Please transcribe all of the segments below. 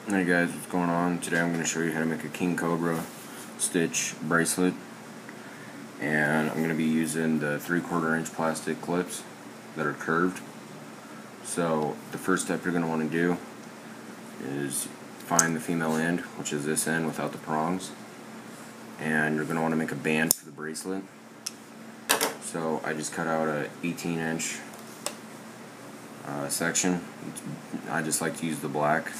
Hey guys, what's going on? Today I'm going to show you how to make a King Cobra stitch bracelet, and I'm going to be using the 3/4 inch plastic clips that are curved. So the first step you're going to want to do is find the female end, which is this end without the prongs, and you're going to want to make a band for the bracelet. So I just cut out a 18-inch section. I just like to use the black,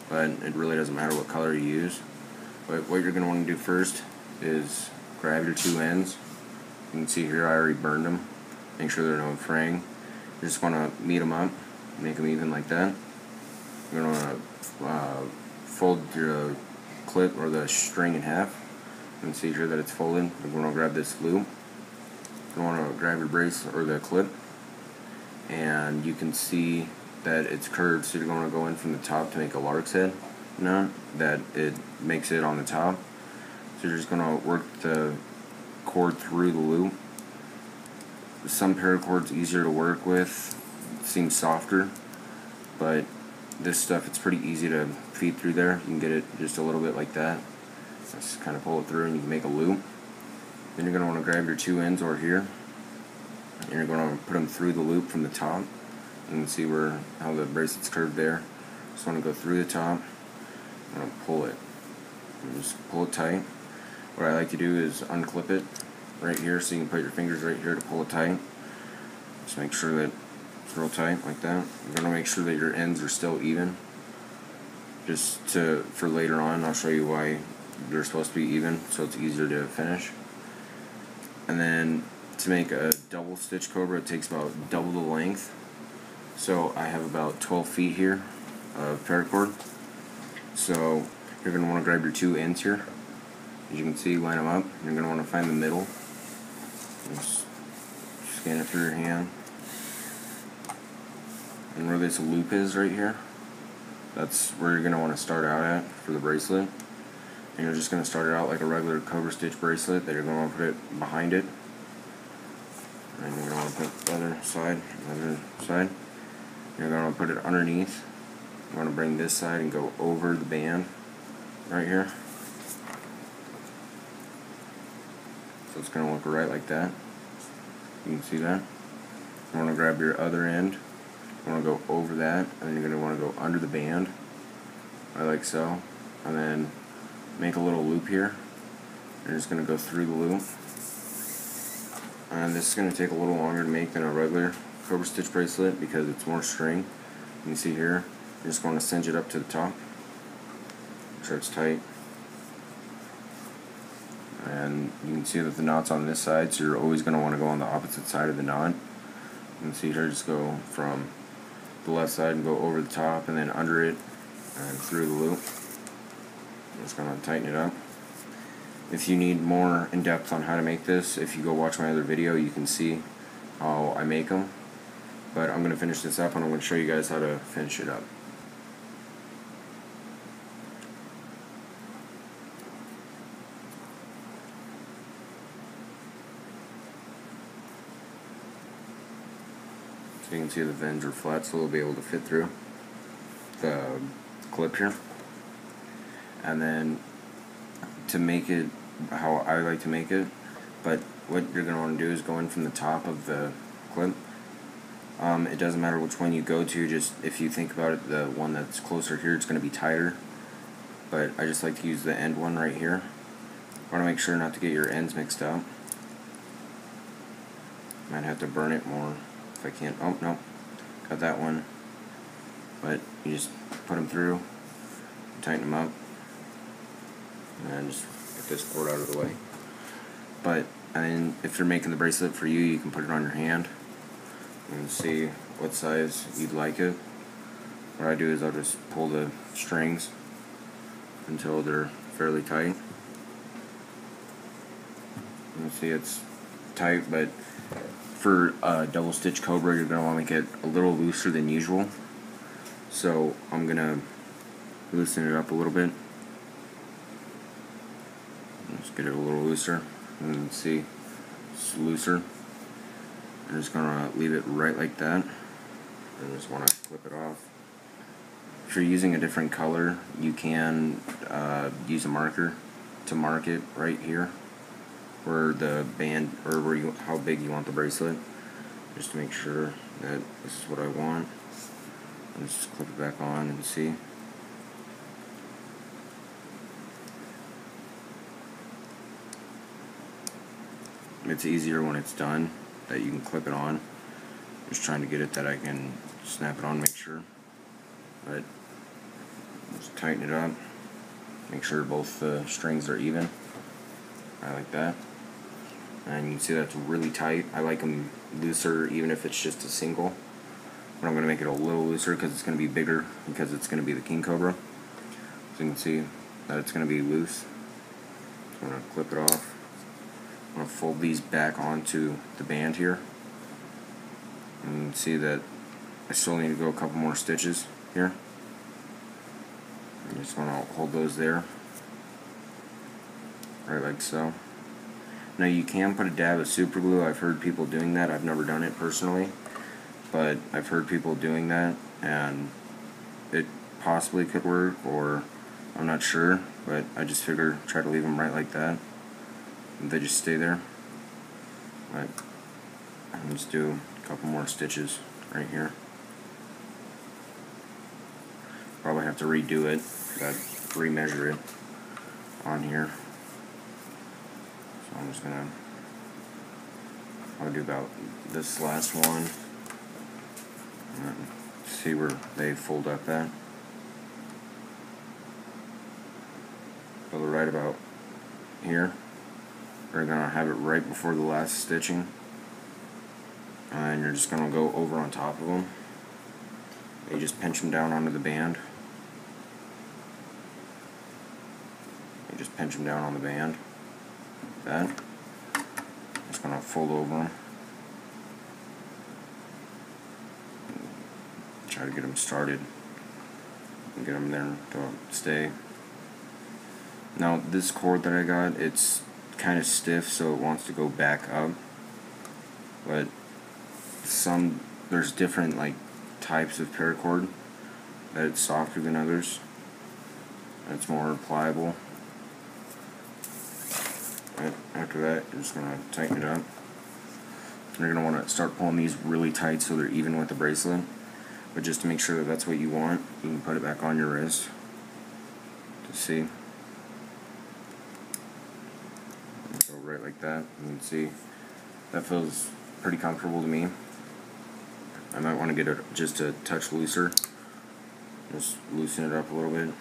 but it really doesn't matter what color you use. But what you're going to want to do first is grab your two ends. You can see here I already burned them. Make sure they're no fraying. You just want to meet them up, make them even like that. You're going to want to fold your clip or the string in half. You can see here that it's folded. You're going to grab this loop. You want to grab your brace or the clip, and you can see that it's curved, so you're going to go in from the top to make a lark's head knot that it makes it on the top. So you're just going to work the cord through the loop. Some paracord's easier to work with, seems softer, but this stuff, it's pretty easy to feed through there. You can get it just a little bit like that. Just kind of pull it through and you can make a loop. Then you're going to want to grab your two ends over here, and you're going to put them through the loop from the top. You can see how the bracelet's curved there. Just want to go through the top. I'm going to pull it. Just pull it tight. What I like to do is unclip it right here, so you can put your fingers right here to pull it tight. Just make sure that it's real tight like that. You're going to make sure that your ends are still even. For later on, I'll show you why they're supposed to be even, so it's easier to finish. And then to make a double stitch Cobra, it takes about double the length. So I have about 12 feet here of paracord. So you're going to want to grab your two ends here. As you can see, line them up. You're going to want to find the middle. Just scan it through your hand. And where this loop is right here, that's where you're going to want to start out at for the bracelet. And you're just going to start it out like a regular Cobra stitch bracelet. That you're going to want to put it behind it. And you're going to want to put the other side. You're going to put it underneath. You want to bring this side and go over the band right here. So it's going to look right like that. You can see that. You want to grab your other end. You want to go over that, and then you're going to want to go under the band, like so. And then make a little loop here. You're just going to go through the loop. And this is going to take a little longer to make than a regular Cobra stitch bracelet because it's more string. You can see here, you're just going to cinch it up to the top. Make sure it's tight. And you can see that the knot's on this side, so you're always going to want to go on the opposite side of the knot. You can see here, just go from the left side and go over the top and then under it and through the loop. I'm just going to tighten it up. If you need more in-depth on how to make this, if you go watch my other video, you can see how I make them. But I'm going to finish this up and I'm going to show you guys how to finish it up. So you can see the ends are flat, so they'll be able to fit through the clip here. And then to make it how I like to make it, but what you're going to want to do is go in from the top of the clip. It doesn't matter which one you go to, just if you think about it, the one that's closer here, it's going to be tighter, but I just like to use the end one right here. You want to make sure not to get your ends mixed up. Might have to burn it more if I can't. Oh no, got that one. But you just put them through, tighten them up, and just get this cord out of the way. But if you're making the bracelet for you, you can put it on your hand and see what size you'd like it. What I do is I'll just pull the strings until they're fairly tight. You can see it's tight, but for a double stitch Cobra, you're going to want to make it a little looser than usual. So I'm going to loosen it up a little bit. Just get it a little looser, and see it's looser. I'm just going to leave it right like that. I just want to clip it off. If you're using a different color, you can use a marker to mark it right here where the band, or where how big you want the bracelet, just to make sure that this is what I want. Let's just clip it back on and see. It's easier when it's done that you can clip it on. Just trying to get it that I can snap it on, make sure. But just tighten it up. Make sure both the strings are even. I like that. And you can see that's really tight. I like them looser even if it's just a single. But I'm going to make it a little looser because it's going to be bigger, because it's going to be the King Cobra. So you can see that it's going to be loose. I'm going to clip it off. I'm going to fold these back onto the band here. And you can see that I still need to go a couple more stitches here. I'm just going to hold those there, right like so. Now you can put a dab of super glue. I've heard people doing that. I've never done it personally, but I've heard people doing that, and it possibly could work, or I'm not sure, but I just figure try to leave them right like that. They just stay there. But I'm just do a couple more stitches right here. Probably have to redo it. Got to remeasure it on here. So I'm just gonna do about this last one. And see where they fold up at. So they're right about here. We're gonna have it right before the last stitching, and you're just gonna go over on top of them. You just pinch them down onto the band. You just pinch them down on the band. Like that. Just gonna fold over them. Try to get them started and get them there to stay. Now this cord that I got, it's kind of stiff, so it wants to go back up, but there's different like types of paracord that it's softer than others, it's more pliable. But after that, you're just going to tighten it up. You're going to want to start pulling these really tight so they're even with the bracelet, but just to make sure that that's what you want, you can put it back on your wrist to see. Right like that. You can see that feels pretty comfortable to me. I might want to get it just a touch looser. Just loosen it up a little bit.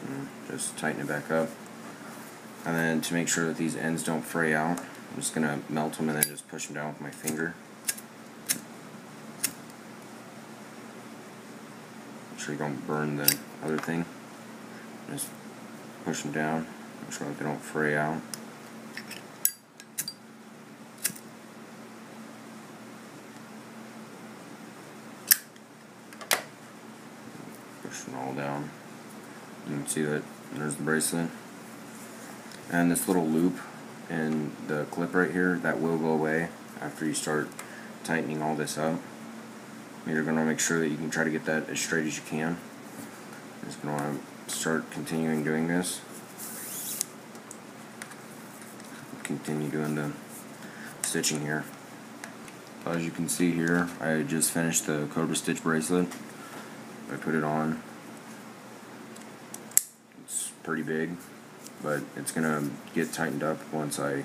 And just tighten it back up. And then to make sure that these ends don't fray out, I'm just going to melt them and then just push them down with my finger. Make sure you don't burn the other thing. Just push them down. Make sure that they don't fray out. Push them all down. You can see that there's the bracelet. And this little loop in the clip right here, that will go away after you start tightening all this up. You're going to make sure that you can try to get that as straight as you can. You're just going to want to start continuing doing this. Continue doing the stitching here. As you can see here, I just finished the Cobra stitch bracelet. I put it on. It's pretty big, but it's gonna get tightened up once I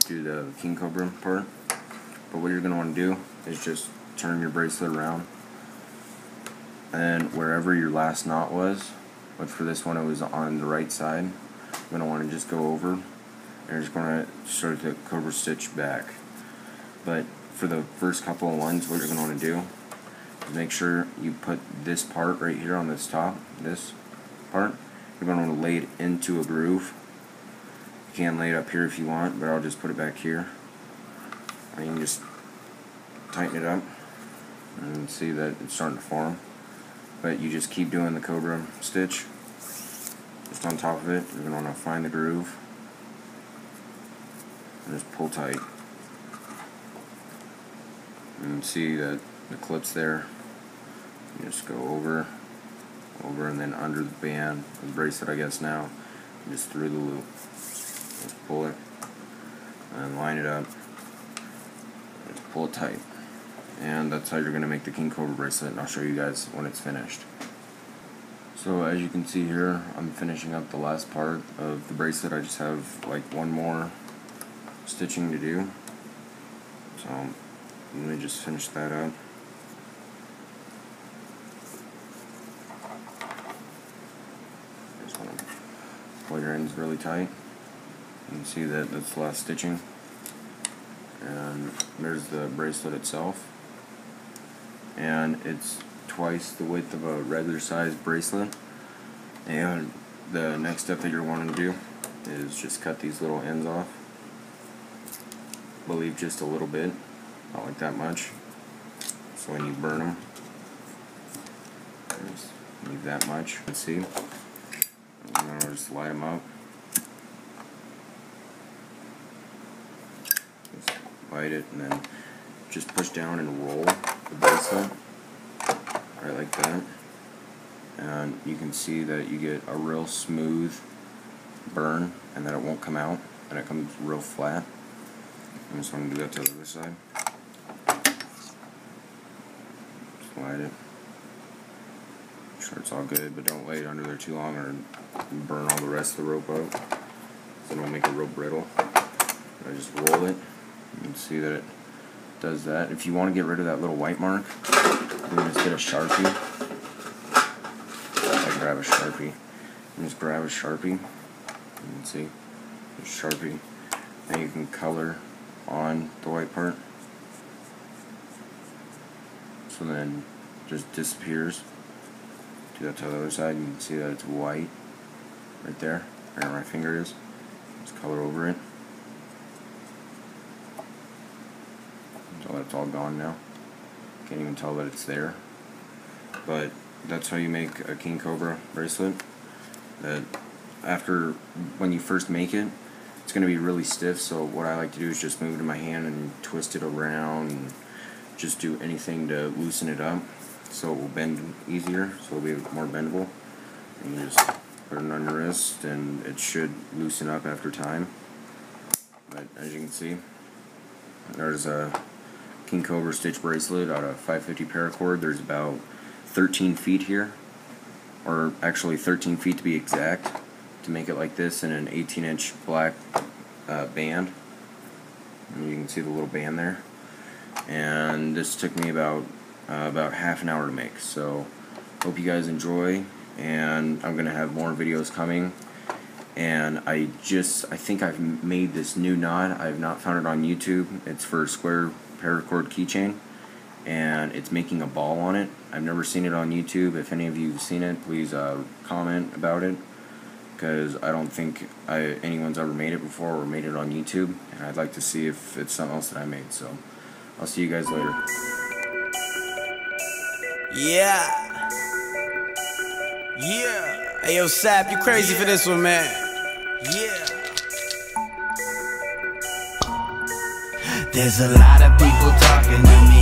do the King Cobra part. But what you're gonna want to do is just turn your bracelet around, and wherever your last knot was, but for this one it was on the right side, I'm gonna want to just go over. You're just going to start the Cobra stitch back. But for the first couple of ones, what you're going to want to do is make sure you put this part right here on this top, this part, you're going to want to lay it into a groove. You can lay it up here if you want, but I'll just put it back here. And you can just tighten it up and see that it's starting to form. But you just keep doing the Cobra stitch just on top of it. You're going to want to find the groove. Just pull tight. You can see that the clip's there. You just go over, and then under the band, the bracelet I guess now, and just through the loop. Just pull it, and line it up, just pull it tight. And that's how you're going to make the King Cobra bracelet, and I'll show you guys when it's finished. So as you can see here, I'm finishing up the last part of the bracelet. I just have like one more stitching to do. So let me just finish that up. Just want to pull your ends really tight. You can see that that's the last stitching. And there's the bracelet itself. And it's twice the width of a regular size bracelet. And the next step that you're wanting to do is just cut these little ends off. But leave just a little bit, not like that much. So when you burn them, just leave that much. Let's see. And then I'll just light them up. Just light it and then just push down and roll the bracelet. Right like that, and you can see that you get a real smooth burn and that it won't come out and it comes real flat. I'm just going to do that to the other side. Slide it. Make sure it's all good, but don't lay it under there too long or burn all the rest of the rope up, so it'll make it real brittle. I just roll it. You can see that it does that. If you want to get rid of that little white mark, you can just get a Sharpie. I grab a Sharpie. And just grab a Sharpie. You can see the Sharpie. Then you can color on the white part. So then it just disappears. Do that to the other side. You can see that it's white right there, right where my finger is. Just color over it. So that's all gone now. Can't even tell that it's there. But that's how you make a King Cobra bracelet. That after, when you first make it, it's going to be really stiff, so what I like to do is just move it in my hand and twist it around and just do anything to loosen it up so it will bend easier, so it'll be more bendable. And you just put it on your wrist and it should loosen up after time. But as you can see, there's a King Cobra stitch bracelet out of 550 Paracord. There's about 13 feet here, or actually 13 feet to be exact, to make it like this in an 18-inch black band. And you can see the little band there. And this took me about half an hour to make. So hope you guys enjoy, and I'm gonna have more videos coming. And I think I've made this new knot. I've not found it on YouTube. It's for a square paracord keychain, and it's making a ball on it. I've never seen it on YouTube. If any of you have seen it, please comment about it, because I don't think anyone's ever made it before or made it on YouTube, and I'd like to see if it's something else that I made. So I'll see you guys later. Yeah. Hey yo, Sap, you crazy for this one, man. Yeah. There's a lot of people talking to me.